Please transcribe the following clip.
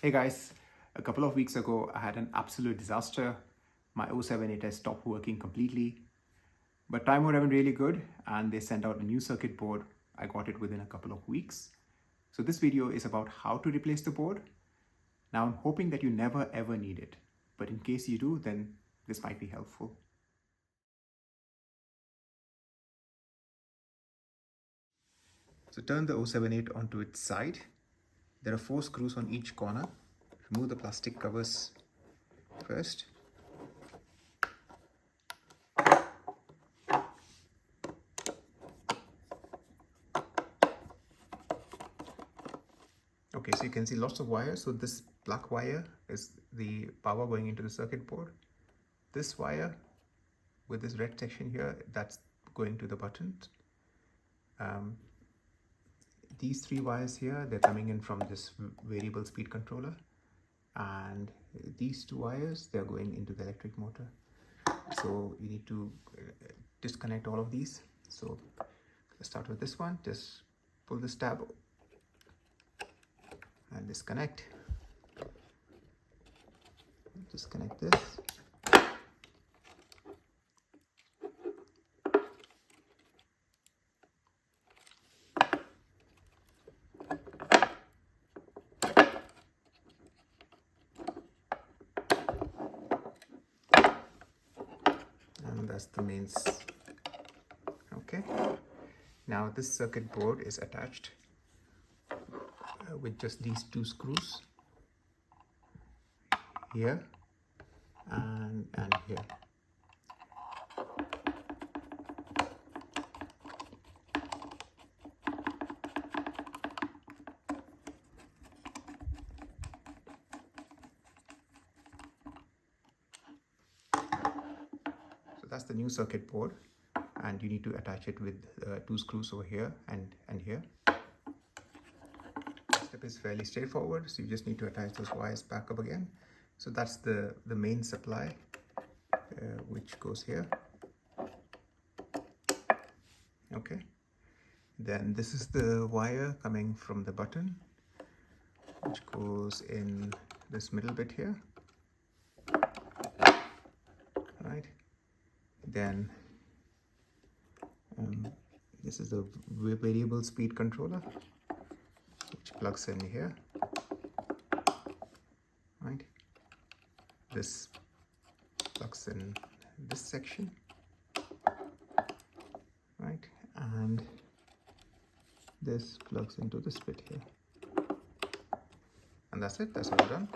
Hey guys, a couple of weeks ago I had an absolute disaster. My 078 has stopped working completely. But Timemore have been really good and they sent out a new circuit board. I got it within a couple of weeks. So this video is about how to replace the board. Now I'm hoping that you never ever need it. But in case you do, then this might be helpful. So turn the 078 onto its side. There are 4 screws on each corner. Remove the plastic covers first. Okay, so you can see lots of wires. So this black wire is the power going into the circuit board. This wire with this red section here, that's going to the buttons. These 3 wires here, they're coming in from this variable speed controller. And these 2 wires, they're going into the electric motor. So you need to disconnect all of these. So let's start with this one. Just pull this tab and disconnect. Disconnect this. And that's the mains. Okay. Now this circuit board is attached with just these 2 screws here and here. So that's the new circuit board, and you need to attach it with 2 screws over here and here. Step is fairly straightforward, so you just need to attach those wires back up again. So that's the main supply which goes here. Okay, then this is the wire coming from the button which goes in this middle bit here, right? Then this is the variable speed controller which plugs in here, right? This plugs in this section, right? And this plugs into this bit here. And that's it, that's all done.